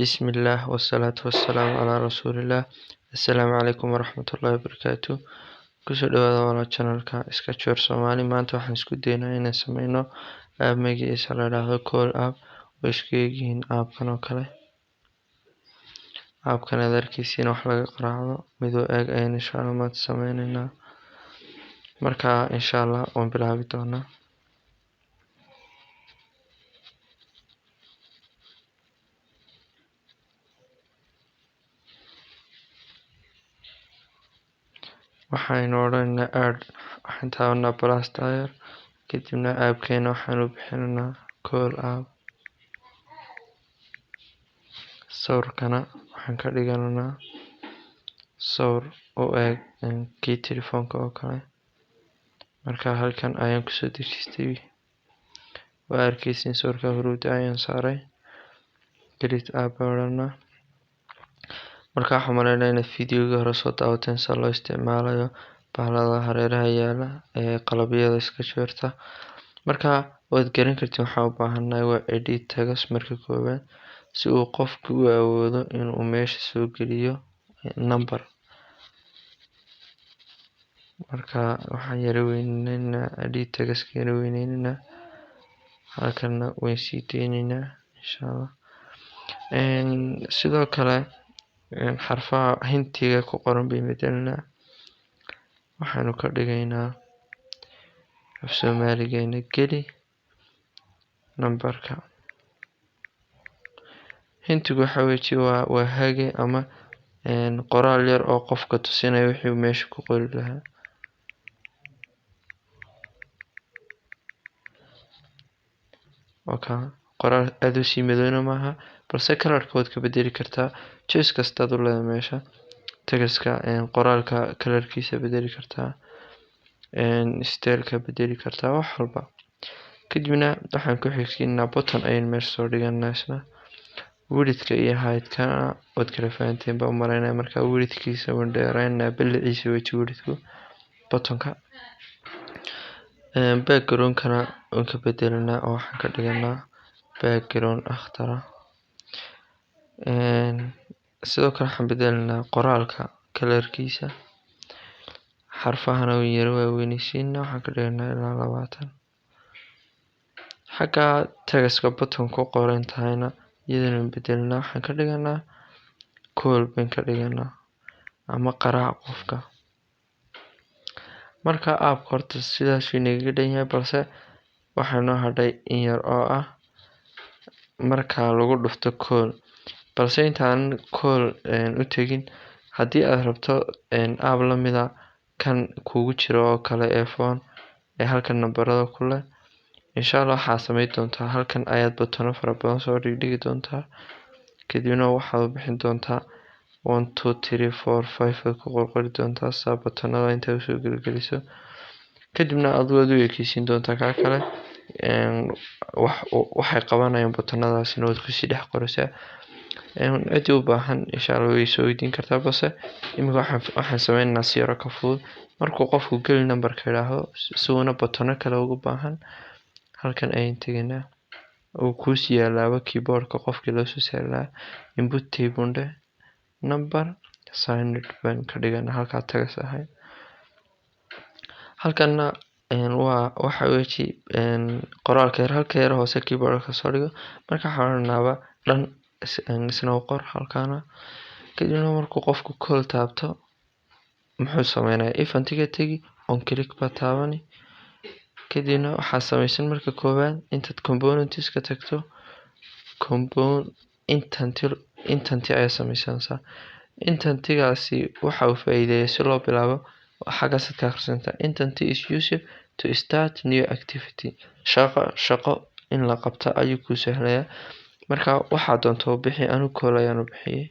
بسم الله والصلاة والسلام على رسول الله. السلام عليكم ورحمة الله وبركاته. kusoo dhawaada wala channelka Sketchware Somali. maanta waxaan isku daynaa inaan sameyno app magaciisa la yiraahdo call app oo isku yihiin appkan oo kale. appkan adarkiisina wax laga qaraacdo midoo eeg ayaan insha Allah maanta sameynaynaa. marka insha Allah waan bilaabi doonaa. waxaan odhanaynaa add waxaan taabanaa plus tire kadibna appkeena waxaan u bixinaynaa call app. sawirkana waxaan ka dhiganaynaa sawir oo eeg kii telefoonka oo kale. marka halkan ayaan ku soo dejistay waa arkaysiin sawirka huruuda ayaan saaray create app odhanaa. marka waxaan maleynayaa videoga hore soo daawateen sida loo isticmaalayo bahalada hareeraha yaala ee qalabyada Sketchware. marka waad garan kartiin waxaan u baahanahay waa edit tags marka koowaad si uu qofku u awoodo inuu meesha soo geliyo number. marka waxaan yara weynaynaa edit tags kana weynaynaa halkana waan sii deynaynaa insha Allah. sidoo kale xarfaha hintiga ku qoran bay medelnaa waxaanu ka dhigaynaa af Soomaaligeena geli numberka. hintigu waxa weeye waa hage ama qoraal yar oo qofka tusinayo wixii uu meesha ku qori lahaa. qoraal aad u sii madowna maaha balse kalarkood ka bedeli kartaa choice kasta u leedahay meesha. tagaska qoraalka kalarkiisa bedeli kartaa styleka bedeli kartaa wax walba. kadibna waxaan ku xigsiinaa button ayaan meesha soo dhiganaa isna widthka iyo heightka wad kala fahanteen baa u maleynaya. marka widthkiisa waan dheeraynaa balliciisa weji widthku buttonka. background-kana waan ka bedelanaa oo waxaan ka dhiganaa background akhtara. sidoo kale waxaan bedelanaa qoraalka kalarkiisa. xarfahana waan yara waaweynaysiinaa waxaan ka dhiganaa ilaa 20. xagga tagaska button ku qoran tahayna iyadana bedelnaa waxaan ka dhiganaa call baan ka dhiganaa ama qaraac qofka. marka app horta sidaas inaga dhan yahay balse waxaa noo hadhay in yar oo ah marka lagu dhufto call. balse intaan call u tagin haddii aad rabto app la mid ah kan kugu jiro oo kale ee phone ee halkan nambarada ku leh insha Allah waxaa sameyn doontaa halkan ayaad button fara badan soo dhigi doontaa kadibna waxaad u bixin doontaa 1 2 3 4 5 ku qori doontaa saa buttonada inta u soo geliso kadibna aad u ekeysiin doontaa ka kale waxay qabanayaan buttonadaasina waad ku sii dhex qoraysaa. cid u baahan insha Allah way soo weydiin kartaa balse imika waxaan sameynaa si yar ka fudud. markuu qofku gali numberka yiraahdo suuna button kale ugu baahan halkan ayaan tegaynaa oo ku sii yaalaaba keyboardka qofkii loo soo saarlaa input table number signed baan ka dhiganaa halka tagas ahay. halkana waxa weeye qoraalka yar halka yar hoose keyboardka soo dhigo marka xaranaaba dhan isna qor halkana kadibna markuu qofku call taabto muxuu sameynayaa eventka tagi on click ba taabani kadibna waxaa sameysan marka koowaad intaad components ka tagto intanti ayaa sameysanaysaa. intantigaasi waxa uu faa'iideeyaa si loo bilaabo xagga sadka akhrisanta. intanti is used to start new activity shaqo in la qabto ayuu ku sahlayaa. marka waxaa doonto bixi anu call ayaan u bixiyay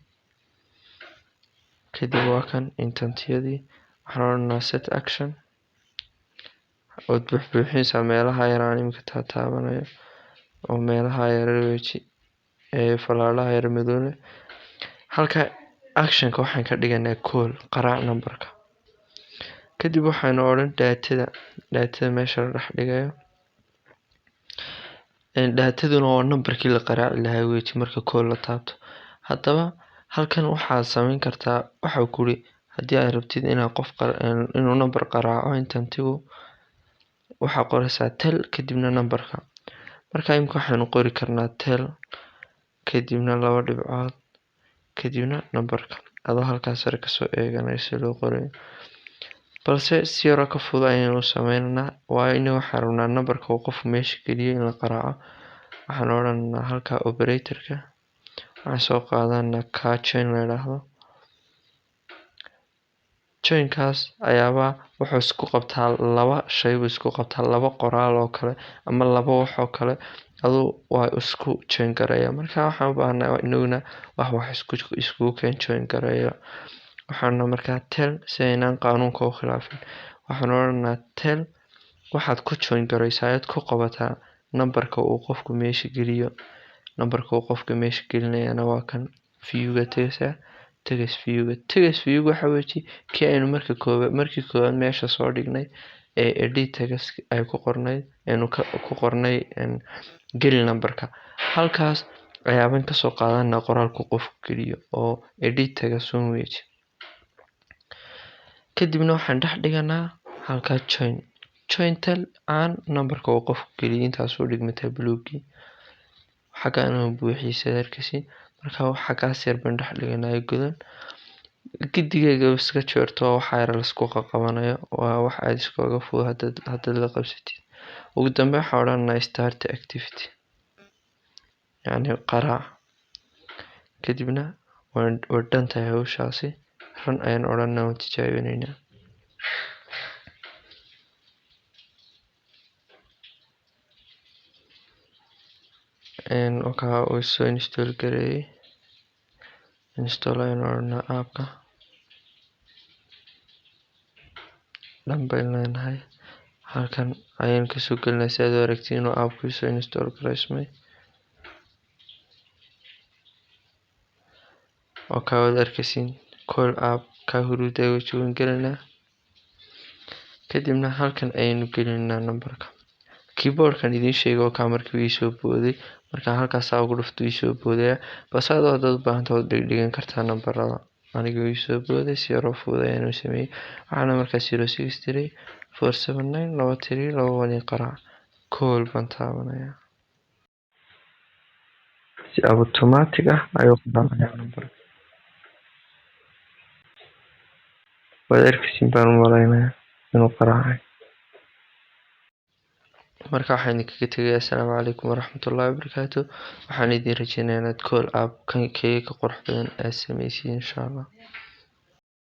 kadib waa kan intantiyadii waxaan odhanaa set action oo buuxinaysa meelaha yar aan imika taabanayo oo meelaha yar weji falaalaha yar madow leh. halka actionka waxaan ka dhiganaa call qaraac numberka. kadib waxaan odhan daatada meesha la dhex dhigayo daataduna waa numberkii la qaraaci lahaa weji marka call la taabto. haddaba halkan waxaad samayn kartaa waxa uu kuri haddii aad rabtid inaad qof inuu number qaraaco intantigu waxa qoraysaa tel kadibna numberka marka imika waxaanu qori karnaa tel kadibna 2 dhibcood kadibna numberka adoo halkaas sare ka soo eeganayso loo qoray balse si yar ka fudud ayaynu sameynaa waa in waxaan rabnaa numberka uu qofku meesha geliyo in la qaraaco waxaan odhanaynaa halka operatorka waxaan soo qaadanaa ka chain la yiraahdo chainkaas ayaaba wuxuu isku qabtaa laba shay isku qabtaa laba qoraal oo kale ama laba wax oo kale adoo waa isku chain gareeya marka waxaan u baahanahay inaguna wax isku chain gareeya waxaan markaa tel si aynaan qaanuunka u khilaafin waxaan odhanaynaa tel waxaad ku join garaysaa aad ku qabataa numberka uu qofku meesha geliyo numberka uu qofku meesha gelinayana waa kan viewga tegas viewga waxa weeye kii aynu markii koobaad meesha soo dhignay ee edit tegas ay ku qornay ku qornay geli numberka halkaas ayaaban ka soo qaadanaa qoraalku qofku geliyo oo edit tegas weeye kadibna waxaan dhex dhiganaa halka join tel aan numberka uu qofku geliyo intaas oo dhigmata bluegi xagaan buuxiisa darkasi marka waxa ka sir baan dhex dhiganaa godan gidigayga iska jeerto waxa yar la isku qabanayo waa wax aad iskaga fudud hadda la qabsatid ugu dambeyn waxa odhanaa start activity yani qaraac kadibna waan dhantahay hawshaasi run ayaan odhanaa oo tijaabinaynaa waxa uu soo install gareeyay install ayaan odhanaa aapka dhanbayn leenahay halkan ayaan kasoo gelinaa si aad u aragtiin inuu aapku soo install gareysmay oo ka wada arkaysiin call app ka huruuda joogin gelinaa kadibna halkan ayaynu gelinaa numberka keyboardkan idin sheego ka markii soo booday marka halkaas ugu dhufto soo boodaya bas aad u baahantahay dhigan kartaa numberada aniga soo booday si yar oo fudud ayaan sameeyay waxaana markaas 063 479 23 qaraac call baan taabanaya si automatic ah ayuu qaadanaya numberka wadarkiisin baan maleynaa inuu qaraacay marka waxaan kaga tagayaa assalaamu calaykum waraxmatullaahi wabarakaatuh waxaan idin rajaynayaa inaad call app kan ka qurux badan aad sameeysiin insha Allah